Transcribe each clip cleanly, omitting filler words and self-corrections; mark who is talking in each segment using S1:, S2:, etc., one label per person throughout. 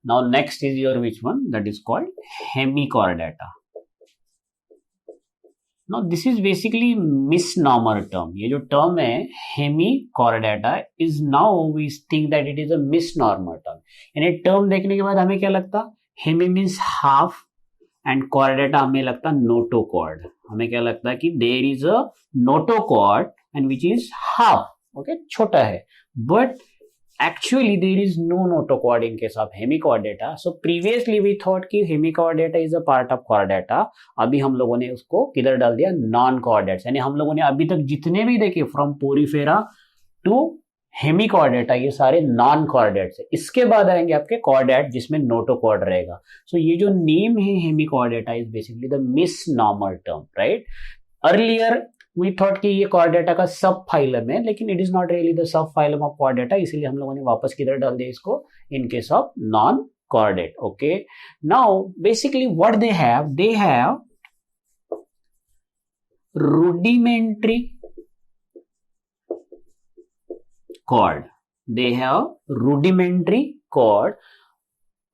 S1: Now next is your which one? That is called hemichordata. Now this is basically misnomer term. ये जो term है hemichordata is now we think that it is a misnomer term. यानी term देखने के बाद हमें क्या लगता? Hemi means half and chordata हमें लगता notochord. हमें क्या लगता है कि there is a notochord and which is half. Okay, छोटा है. But actually there is no notochord in case of hemichordata. So previously we thought कि hemichordata is a part of chordata. अभी हम लोगों ने उसको किधर डाल दिया? non chordates. यानी हम लोगों ने अभी तक जितने भी देखे from porifera to हेमिकॉर्डेटा ये सारे नॉन कॉर्डेट्स है. इसके बाद आएंगे आपके कॉर्डेट जिसमें नोटोकॉर्ड रहेगा. सो ये जो नेम है Hemichordata is basically the misnomer term, right. Earlier we thought कि ये कॉर्डेटा का सब फाइलम है, लेकिन it is not really the subphylum of Chordata, इसीलिए हम लोगों ने वापस किधर डाल दिया इसको? In case of non chordate. Okay, now basically what they have rudimentary chord. They have rudimentary chord.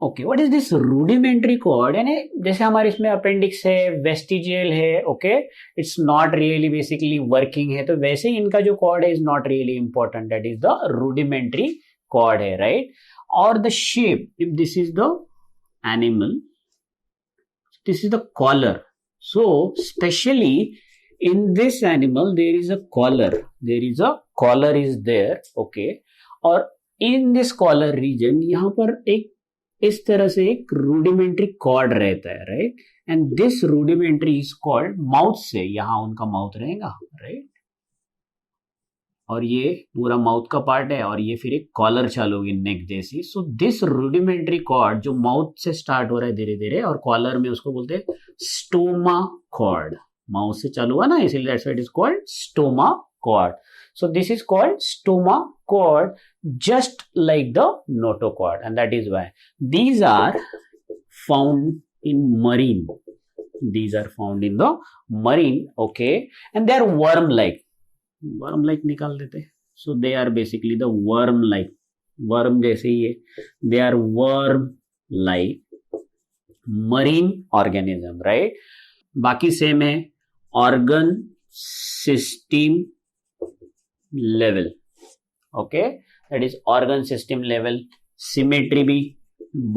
S1: Okay, what is this rudimentary chord? यानी जैसे हमारे इसमें अपेंडिक्स है, वेस्टिजियल है, okay, it's not really basically working है, तो वैसे ही इनका जो कॉर्ड है is not really important. That is the rudimentary chord है, राइट. और the shape, if this is the animal, this is the collar. So specially in this animal there is a collar is there, okay. और in this collar region यहाँ पर एक इस तरह से एक rudimentary cord रहता है, right. and this rudimentary is called mouth. से यहाँ उनका माउथ रहेगा, right. और ये पूरा माउथ का पार्ट है और ये फिर एक कॉलर चालू होगी नेक जैसी. सो दिस rudimentary cord जो माउथ से स्टार्ट हो रहा है धीरे धीरे, और कॉलर में उसको बोलते हैं स्टोमा कॉर्ड. माउथ से चालू हुआ ना, इसीलिए that's why it is called stoma cord. So this is called stoma cord, just like the notochord, and that is why these are found in marine. These are found in the marine, okay, and they are worm like निकाल देते. so they are basically the worm जैसे ही है. they are worm like marine organism, right. बाकी same है. Organ system level, okay, that is organ system level. Symmetry भी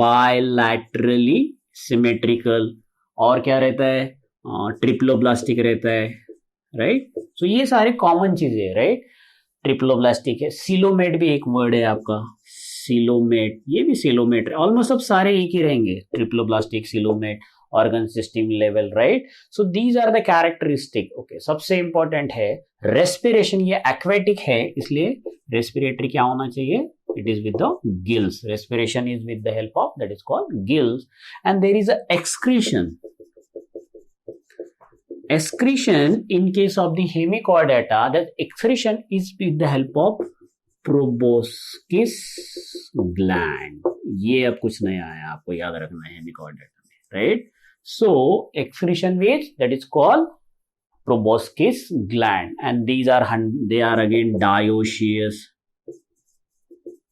S1: bilaterally symmetrical. और क्या रहता है? ट्रिप्लोब्लास्टिक रहता है, राइट. सो ये सारे कॉमन चीजें है, राइट. ट्रिप्लोब्लास्टिक है. सिलोमेट भी एक वर्ड है आपका, सिलोमेट, ये भी सिलोमेट. ऑलमोस्ट अब सारे एक ही रहेंगे, triploblastic, coelomate, organ system level, right. So these are the characteristic. Okay, सबसे इंपॉर्टेंट है रेस्पिरेशन. ये एक्वेटिक है, इसलिए रेस्पिरेटरी क्या होना चाहिए? It is with the gills. Respiration is with the help of, that is called gills. And there is a excretion. Excretion in case of the hemichordata, that excretion is with the help of proboscis gland. ये अब कुछ नया है, आपको याद रखना है hemichordata में, right. So excretion which that is called proboscis gland, and they are again dioecious,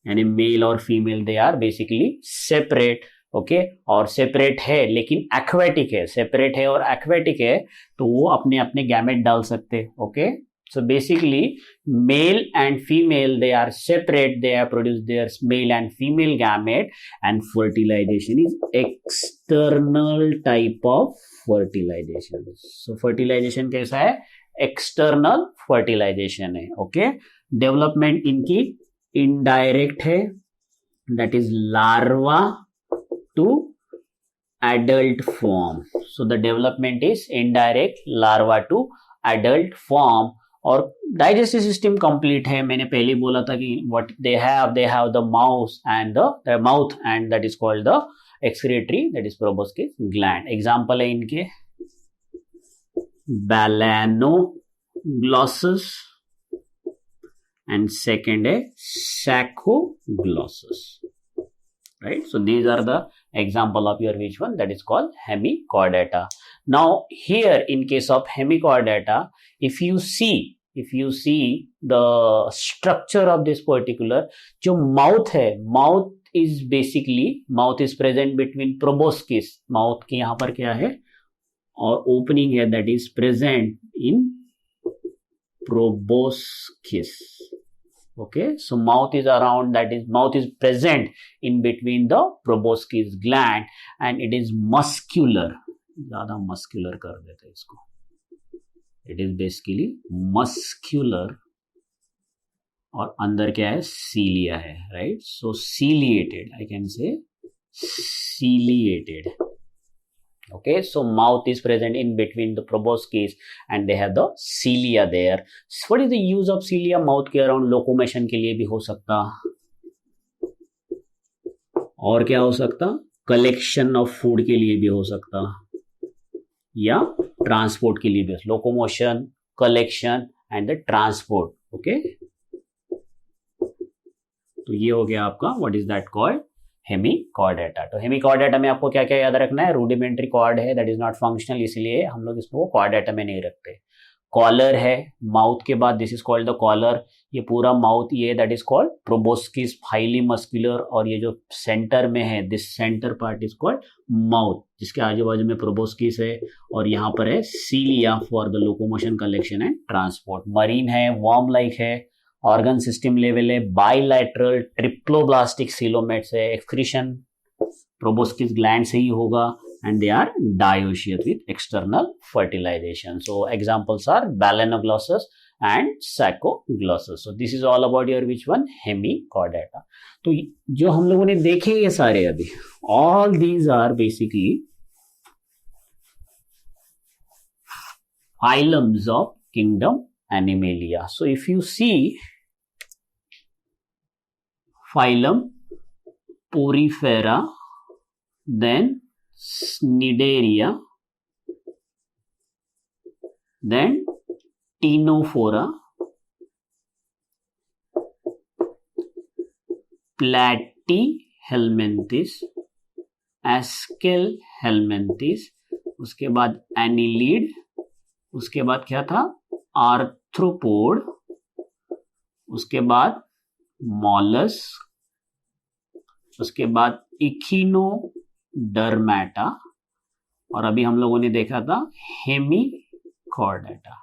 S1: यानी मेल और female they are basically separate. Okay, और सेपरेट है लेकिन एक्वेटिक है. सेपरेट है और एक्वेटिक है तो वो अपने अपने गैमेट डाल सकते. Okay, so basically male and female they are separate, they are produce their male and female gamete, and fertilization is external type of fertilization. So fertilization कैसा है? एक्सटर्नल फर्टिलाइजेशन है. ओके, डेवलपमेंट इनकी indirect है, that is larva to adult form. So the development is indirect, larva to adult form. और digestive system complete है. मैंने पहले बोला था कि what they have the mouth and the mouth, and that is called the excretory, that is proboscis gland. Example है इनके balanoglossus and second है saccoglossus, right. So these are the example of your which one? That is called hemichordata. Now here in case of hemichordata, if you see the structure of this particular, जो mouth है, mouth is basically mouth is present between proboscis, mouth की यहां पर क्या है और opening है that is present in proboscis. Okay, so mouth is around, that is mouth is present in between the proboscis gland and it is muscular. ज्यादा muscular कर देते हैं इसको. It is basically muscular और अंदर क्या है cilia है, right? So ciliated, I can say ciliated. Okay, so mouth is present in between the proboscis and they have the cilia there. What is the use of cilia? Mouth के around locomotion के लिए भी हो सकता, और क्या हो सकता, collection of food के लिए भी हो सकता, या transport के लिए भी, locomotion, collection and the transport. Okay, तो ये हो गया आपका what is that called, Hemichordata. तो हेमिकॉर्डेटा में आपको क्या क्या याद रखना है, रूडिमेंट्री कॉर्ड है दैट इज नॉट फंक्शनल, इसलिए हम लोग इसको कॉर्डेटा में नहीं रखते. कॉलर है माउथ के बाद, this is called the collar. ये पूरा माउथ ये that is called proboscis, highly muscular, और ये जो सेंटर में है this centre part is called mouth, जिसके आजू बाजू में प्रोबोस्किस है और यहाँ पर है cilia for the locomotion, collection and transport. Marine है, वर्म लाइक है, ऑर्गन सिस्टम लेवल है, बाइलैटरल ट्रिप्लोब्लास्टिक सीलोमेट्स है, एक्सक्रीशन प्रोबोस्किस ग्लैंड से ही होगा and they are dioecious with external fertilization. So examples are balanoglossus and saccoglossus. So this is all about your which one, hemichordata. तो जो हम लोगों ने देखे ये सारे अभी, all these are basically phylums of kingdom Animalia. So if you see phylum Porifera, then Cnidaria, then Ctenophora, Platyhelminthes, Aschelhelminthes, उसके बाद Annelid, उसके बाद क्या था आर्थ्रोपोड, उसके बाद मॉलस्क, उसके बाद इखिनोडर्मेटा, और अभी हम लोगों ने देखा था हेमिकॉर्डेटा.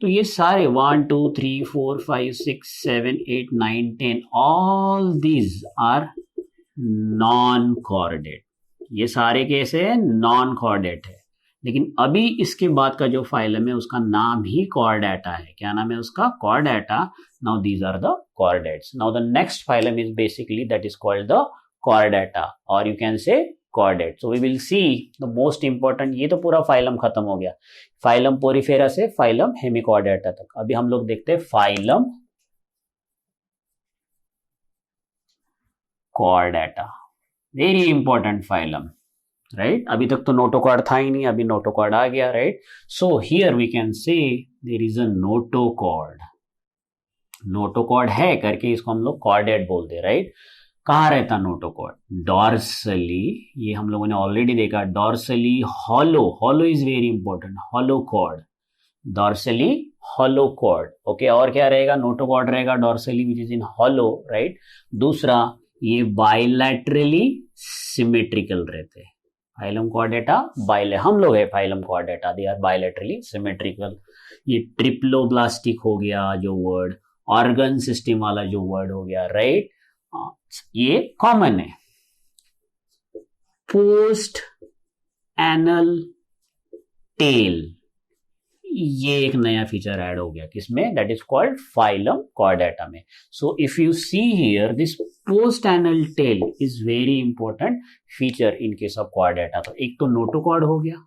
S1: तो ये सारे 1 2 3 4 5 6 7 8 9 10 all these are non chordate. ये सारे कैसे हैं, नॉन कॉर्डेट है. लेकिन अभी इसके बाद का जो फाइलम है उसका नाम ही कॉर्डेटा है. क्या नाम है उसका, Chordata. Now these are the chordates. Now the next phylum is basically that is called the Chordata और you can say chordate. So we will see the most important. ये तो पूरा फाइलम खत्म हो गया, फाइलम पोरिफेरा से phylum Hemichordata तक. अभी हम लोग देखते हैं phylum Chordata, very important phylum, right. अभी तक तो नोटोकॉर्ड था ही नहीं, अभी नोटोकॉर्ड आ गया, right. So here we can say there is a notochord. Notochord है करके इसको हम लोग कॉर्डेट बोलते हैं, राइट. कहाँ रहता नोटोकॉर्ड, डॉर्सली. ये हम लोगों ने ऑलरेडी देखा, dorsally hollow. Hollow is very important, hollow cord, dorsally hollow cord. Okay, और क्या रहेगा, नोटोकॉर्ड रहेगा dorsally which is in hollow, right. दूसरा ये बाइलैटरली सिमेट्रिकल रहते हैं. फाइलम कॉर्डेटा बाइले, हम लोग है phylum Chordata, they are bilaterally symmetrical. ये ट्रिप्लोब्लास्टिक हो गया जो वर्ड, ऑर्गन सिस्टम वाला जो वर्ड हो गया, राइट. ये कॉमन है. पोस्ट एनल टेल, ये एक नया फीचर ऐड हो गया किसमें, that is called phylum Chordata में. So if you see here this post anal tail is very important feature in case of Chordata. तो एक तो नोटोकॉर्ड हो गया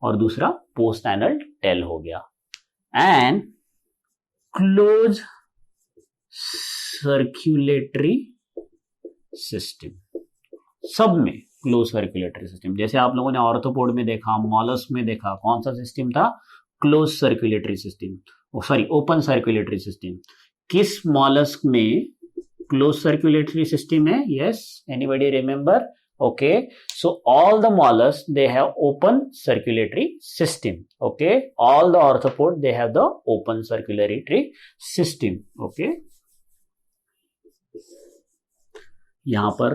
S1: और दूसरा पोस्ट एनल टेल हो गया. एंड क्लोज सर्क्यूलेटरी सिस्टम, सब में क्लोज सर्कुलेटरी सिस्टम. जैसे आप लोगों ने ऑर्थोपोड में देखा, मॉलस्क में देखा, कौन सा सिस्टम था, close circulatory system, sorry open circulatory system. किस मॉलस्क में क्लोज सर्कुलेटरी सिस्टम है, yes anybody remember, okay. So all the mollusc they have open circulatory system, okay. All the arthropod they have the open circulatory system, okay. यहाँ पर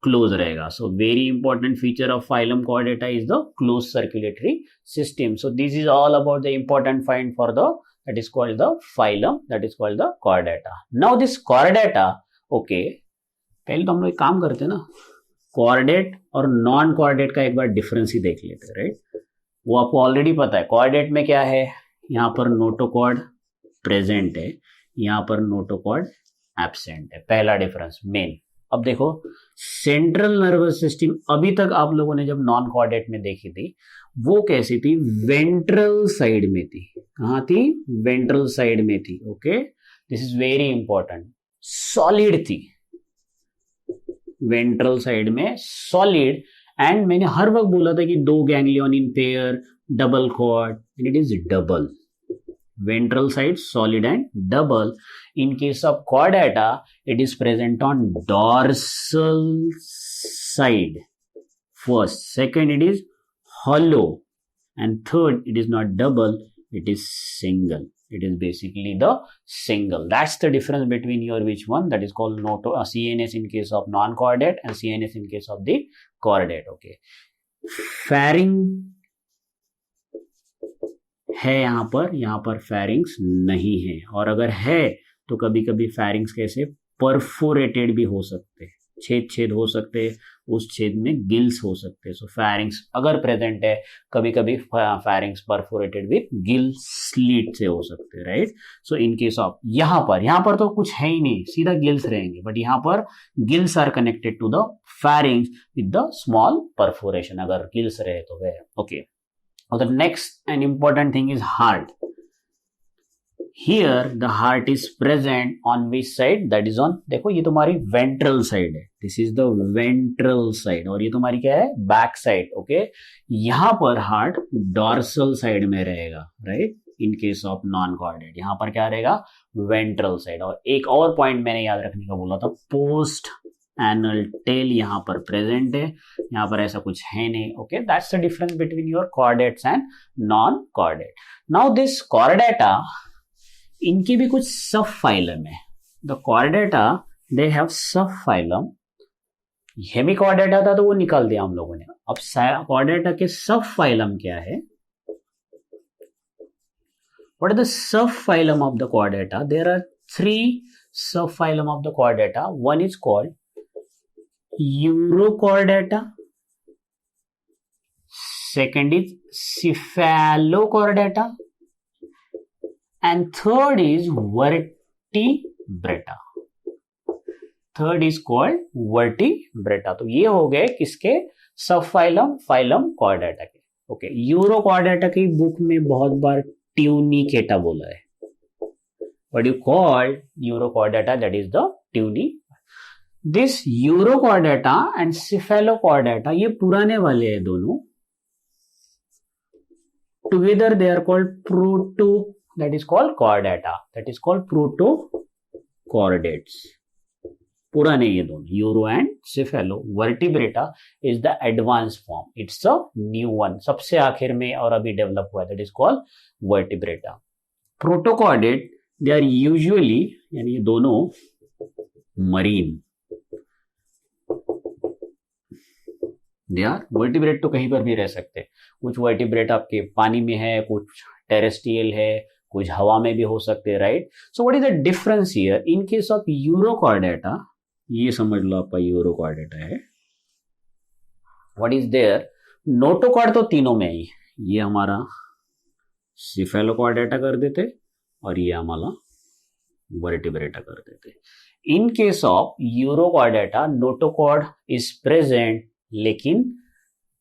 S1: close रहेगा. So very important feature of phylum Chordata is the close circulatory system. So this is all about the important find for the that is called the phylum, that is called the chordata. Now this chordata, okay, पहले तो हम लोग एक काम करते हैं ना, chordate और नॉन कॉर्डेट का एक बार डिफरेंस ही देख लेते हैं, राइट. वो आपको ऑलरेडी पता है. कॉर्डेट में क्या है, यहाँ पर नोटोकॉर्ड प्रेजेंट है, यहाँ पर नोटोकॉर्ड एब्सेंट है. पहला डिफरेंस मेन. अब देखो सेंट्रल नर्वस सिस्टम अभी तक आप लोगों ने जब नॉन कॉर्डेट में देखी थी वो कैसी थी, वेंट्रल साइड में थी. कहाँ थी, वेंट्रल साइड में थी. Okay, this is very important. Solid थी वेंट्रल साइड में, सॉलिड. एंड मैंने हर वक्त बोला था कि दो ganglion in pair, double cord, and it is double. Ventral side solid and double. In case of chordata, it is present on dorsal side. First, second, it is hollow, and third, it is not double, it is single. It is basically the single. That's the difference between your which one, that is called CNS in case of non-chordate and CNS in case of the chordate. Okay, pharynx है यहाँ पर pharynx नहीं है. और अगर है तो कभी कभी फेरिंग्स कैसे परफोरेटेड भी हो सकते, छेद हो सकते, उस छेद में गिल्स हो सकते. सो फेरिंग्स अगर प्रेजेंट है, कभी कभी pharynx perforated with Gill slit से हो सकते, right. So in case of यहाँ पर तो कुछ है ही नहीं, सीधा गिल्स रहेंगे, बट यहाँ पर gills are connected to the pharynx with the small perforation. अगर गिल्स रहे तो वे. Okay, Now the next and important thing is heart. Here the heart is present on which side? That is on, देखो ये तुम्हारी ventral side है. This is the ventral side. और ये तुम्हारी क्या है, back side. Okay, यहाँ पर heart dorsal side में रहेगा, right? In case of non-chordate, यहाँ पर क्या रहेगा, ventral side. और एक और point मैंने याद रखने का बोला था, post एनल टेल यहाँ पर प्रेजेंट है, यहाँ पर ऐसा कुछ है नहीं. Okay, that's the difference between your chordates and non chordate. Now this Chordata, इनकी भी कुछ सब फाइलम है. द कॉर्डेटा दे हैव सब फाइलम. हेमी कॉर्डेटा था तो वो निकाल दिया हम लोगों ने. अब कॉर्डेटा के सब फाइलम क्या है, what are the subphylum of the Chordata? There are 3 subphylum of the Chordata. One is called Urochordata, second is Cephalochordata, and third is Vertebrata. Third is called Vertebrata. तो ये हो गए किसके, सब phylum Chordata के. Okay, urochordata की book में बहुत बार ट्यूनिकेटा बोला है. What you call Urochordata, that is the tunicata. This urochordata and cephalochordata, ये पुराने वाले हैं दोनों. Together they are called proto, that is called chordata, that is called proto chordates. पुराने ये दोनों, uro and cephalo. Vertebrata is the advance form, it's a new one, सबसे आखिर में और अभी डेवलप हुआ है, that is called vertebrata. Protochordate they are usually, यानी ये दोनों मरीन. दे आर वर्टिब्रेट, तो कहीं पर भी रह सकते हैं. कुछ वर्टिब्रेट आपके पानी में है, कुछ टेरेस्ट्रियल है, कुछ हवा में भी हो सकते हैं, right. So what is the difference here in case of urochordata? ये समझ लो आपका यूरोकॉर्डेटा है. व्हाट इज देयर, नोटोकॉर्ड तो तीनों में ही, ये हमारा सिफेलोकॉर्डेटा कर देते और ये हमारा वर्टिब्रेटा कर देते. In case of Urochordata notochord is present, लेकिन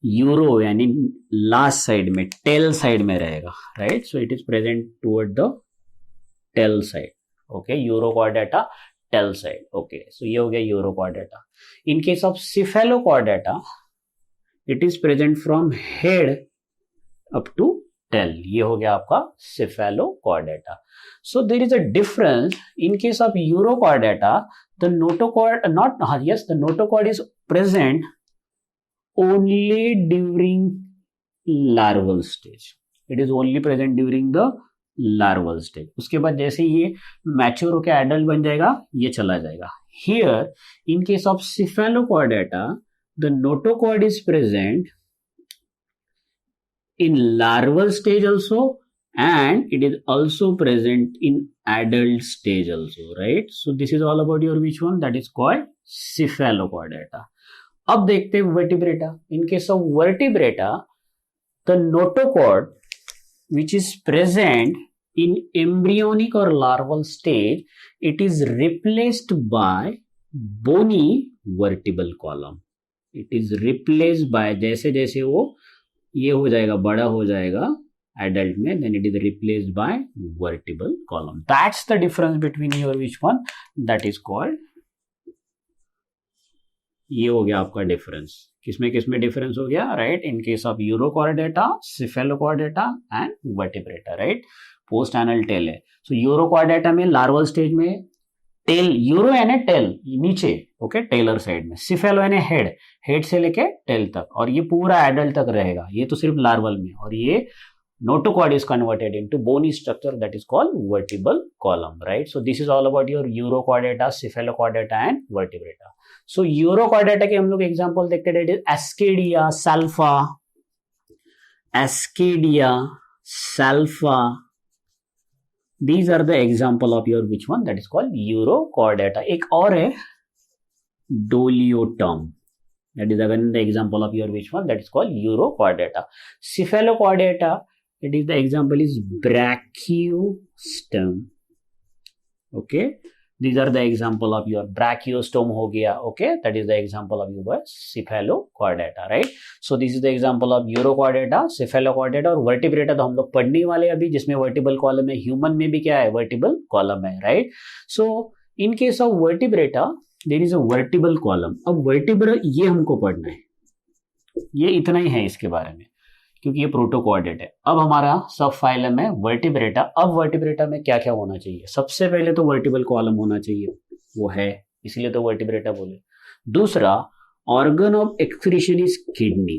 S1: यूरो यानी लास्ट साइड में, टेल साइड में रहेगा, right. So it is present toward the tail side. Okay, Urochordata tail side. Okay, so ये हो गया Urochordata. In case of Cephalochordata it is present from head up to tail. ये हो गया आपका Cephalochordata. So there is a difference. In case of Urochordata the notochord the notochord is present only during larval stage. It is only present during the larval stage. उसके बाद जैसे ये mature होकर adult बन जाएगा ये चला जाएगा। Here in case of cephalochordata the notochord is present in larval stage also, and it is also present in adult stage also, right? So this is all about your which one, that is called cephalochordata. अब देखते हैं vertebrata. In case of vertebrata, the notochord which is present in embryonic or larval stage, it is replaced by bony vertebral column. It is replaced by, जैसे जैसे वो ये हो जाएगा, बड़ा हो जाएगा एडल्ट में, then it is replaced by vertebral column. That's the difference between your which one, that is called, ये हो गया आपका डिफरेंस. किसमें किसमें डिफरेंस हो गया, right? In case of urochordata, Cephalochordata and vertebrata, right? Post anal tell है. सो urochordata में लार्वल स्टेज में टेल, यूरो यानी टेल नीचे, ओके, टेलर साइड में. सिफेलो यानी हेड, हेड से लेके टेल तक, और ये पूरा एडल्ट तक रहेगा. ये तो सिर्फ लार्वल में. और ये notochord is converted into bony structure that is called vertebral column, right? So this is all about your Urochordata, Cephalochordata and Vertebrata. So Urochordata के हम लोग एग्जांपल देखते हैं. It is Ascidia Salpa, Ascidia Salpa. These are the example of your which one, that is called Urochordata. एक और है Doliotum. That is again the example of your which one, that is called Urochordata. Cephalochordata, it is the example is Brachiostom. Okay, these are the example of your Brachiostom हो गया. Okay, that is the example of your Cephalochordata, right? So this is the example of Urochordata, Cephalochordata और Vertebrata तो हम लोग पढ़ने वाले अभी, जिसमें वर्टिबल कॉलम है. ह्यूमन में भी क्या है, वर्टिबल कॉलम है, right? So in case of vertebrata there is a vertebral column. अब वर्टिब्रा ये हमको पढ़ना है, ये इतना ही है इसके बारे में, क्योंकि ये प्रोटोकॉर्डेट है. अब हमारा सब फाइलम है वर्टिब्रेटा. अब वर्टिब्रेटा में क्या क्या होना चाहिए? सबसे पहले तो वर्टिबल कॉलम होना चाहिए, वो है, इसलिए तो वर्टिब्रेटा बोले. दूसरा, organ of excretion is kidney.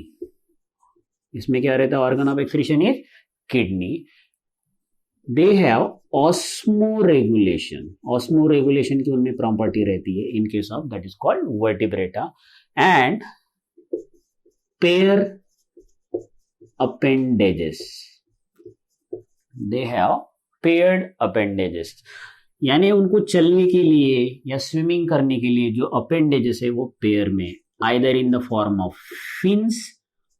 S1: इसमें क्या रहता है? Organ of excretion is kidney. They have osmoregulation. Osmoregulation की उनमें प्रॉपर्टी रहती है इन case of, that is called vertebrata. And pair appendages, they have paired appendages. यानी उनको चलने के लिए या स्विमिंग करने के लिए जो अपेंडेजेस है वो पेयर में, either in the form of fins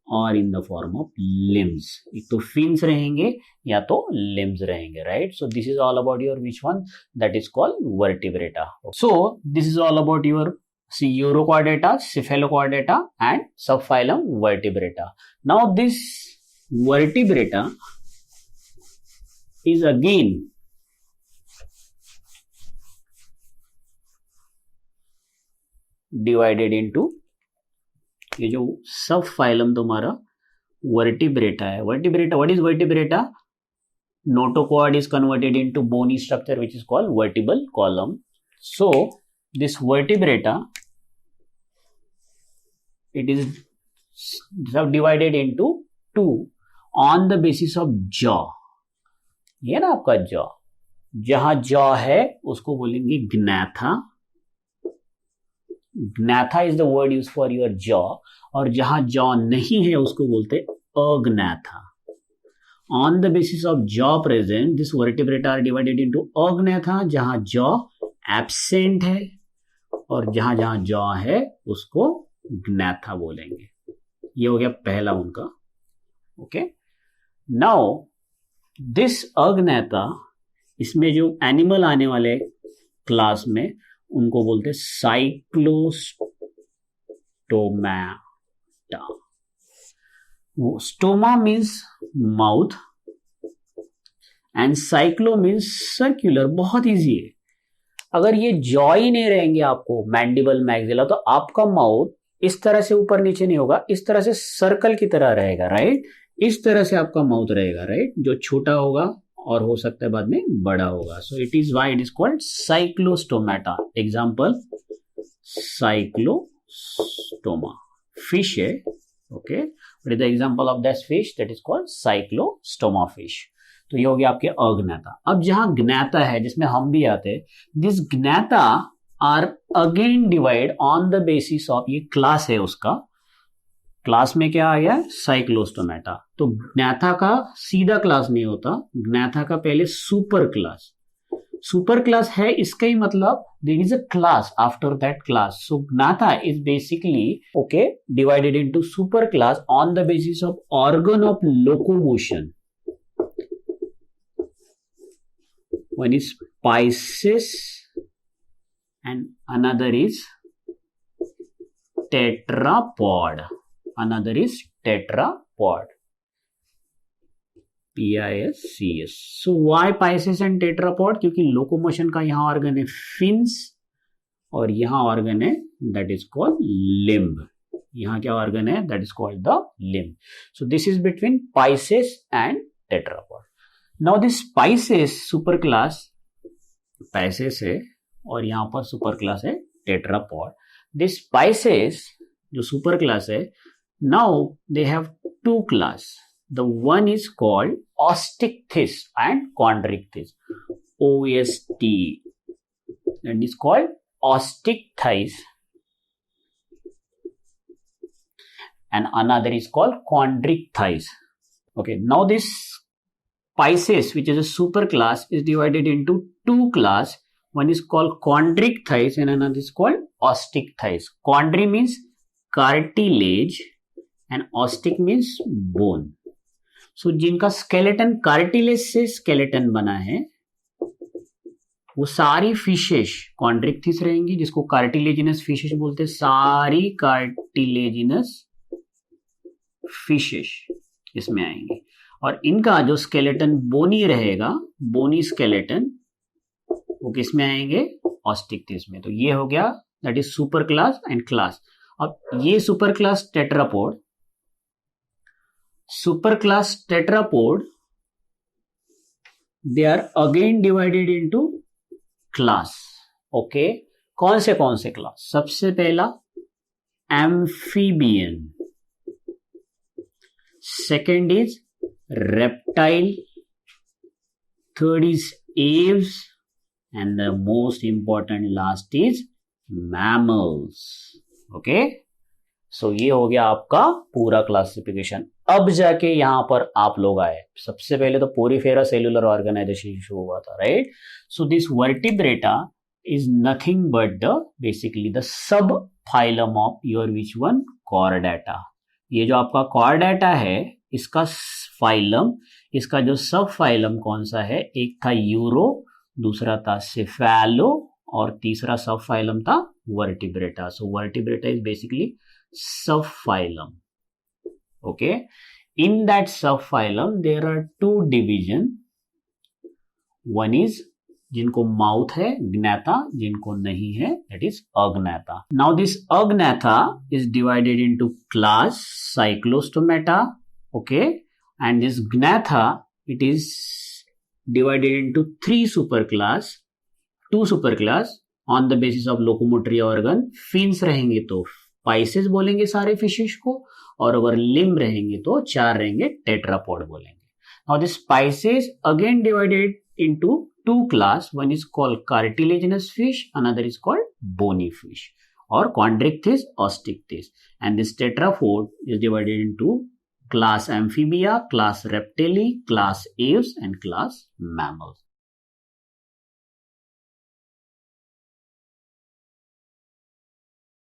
S1: और in the form of limbs. एक तो फिन्स रहेंगे या तो लिम्स रहेंगे, right? So this is all about your which one, that is called Vertebrata. So this is all about your Urochordata, Cephalochordata and subphylum Vertebrata. Now this Vertebrata is again divided into, ये जो subphylum तुम्हारा Vertebrata है. Vertebrata, what is Vertebrata? Notochord is converted into bony structure which is called vertebral column. So this vertebrata, it is subdivided into two on the basis of jaw. ये ना आपका jaw, जहां jaw है उसको बोलेंगे gnatha. Gnatha is the word used for your jaw. और जहां jaw नहीं है उसको बोलते agnatha. On the basis of jaw present, this vertebrata are divided into agnatha, जहां jaw absent है, और जहां जहां जॉ है उसको ग्नैथा बोलेंगे. ये हो गया पहला उनका. ओके, नाउ दिस अग्नैथा, इसमें जो एनिमल आने वाले क्लास में उनको बोलते Cyclostomata. Stoma means mouth and cyclo means circular. बहुत इजी है. अगर ये जॉ ही नहीं रहेंगे आपको, मैंडिबल, मैक्सिला, तो आपका माउथ इस तरह से ऊपर नीचे नहीं होगा, इस तरह से सर्कल की तरह रहेगा, राइट? इस तरह से आपका माउथ रहेगा, राइट? जो छोटा होगा और हो सकता है बाद में बड़ा होगा. So it is why it is called Cyclostomata. Example Cyclostoma, fish है. Okay, what is the example of this fish? That is called Cyclostoma fish. तो ये हो गया आपके अज्ञाता। अब जहां ज्ञाता है जिसमें हम भी आते हैं, this gnatha are again divide on the basis of, ये क्लास है उसका, क्लास में क्या आ गया, साइक्लोस्टोमेटा। तो ज्ञाता का सीधा क्लास नहीं होता, ज्ञाता का पहले सुपर क्लास, सुपर क्लास है इसका ही मतलब there is a class after that class. So ज्ञाता is basically okay divided into super class on the basis of organ of locomotion. One is Pisces and another is tetrapod, another is tetrapod, PISCS. So why Pisces and tetrapod? क्योंकि locomotion का यहाँ organ है fins और यहाँ organ है that is called limb. यहाँ क्या organ है, that is called the limb. So this is between Pisces and tetrapod. Now this Pisces super class, Pisces है और यहां पर सुपर क्लास है टेट्रापॉड। दिस Pisces जो सुपर क्लास है, now they have two class, the one is called Osteichthyes and Chondrichthyes, OST, and is called osteichthyes, and another is called chondrichthyes. Okay, now this Pisces, which is a super class, is divided into two class. One is called chondrichthyes and another is called osteichthyes. Chondri means cartilage and ostic means bone. So जिनका skeleton cartilage से skeleton बना है वो सारी fishes Chondrichthyes रहेंगी, जिसको cartilaginous fishes बोलते हैं। सारी कार्टिलेजिनस फिशेस इसमें आएंगे और इनका जो स्केलेटन बोनी रहेगा, बोनी स्केलेटन, वो किस में आएंगे, ऑस्टिक्थिस में। तो ये हो गया that is super class and class. अब ये super class tetrapod, super class tetrapod, they are again divided into class. Okay, कौन से क्लास? सबसे पहला amphibian, second is reptile, third is aves, and the most important last is mammals. Okay, so ये हो गया आपका पूरा क्लासिफिकेशन। अब जाके यहां पर आप लोग आए, सबसे पहले तो पोरीफेरा सेलुलर ऑर्गेनाइजेशन शुरू हुआ था, right? So this vertebrata is nothing but the basically the subphylum of your which one, Chordata. ये जो आपका कॉर्डेटा है इसका फाइलम, इसका जो सब फाइलम कौन सा है, एक था यूरो, दूसरा था सिफेलो और तीसरा सब फाइलम था Vertebrata. So Vertebrata is basically subphylum. Okay, in that subphylum there are two division, one is जिनको माउथ है ज्ञाता, जिनको नहीं है दैट इज अज्ञाता। नाउ दिस अज्ञाता is divided into class Cyclostomata, okay, and this ज्ञाता it is divided into three superclass, two superclass on the basis of locomotory organ. Fins रहेंगे तो Pisces बोलेंगे सारे फिशेस को, और अगर लिम्ब रहेंगे तो चार रहेंगे, टेट्रापॉड बोलेंगे। Now this Pisces again divided into two class, one is called cartilaginous fish, another is called bony fish, or chondrichthyes, osteichthyes, and this tetrapod is divided into class amphibia, class reptili, class aves and class mammals.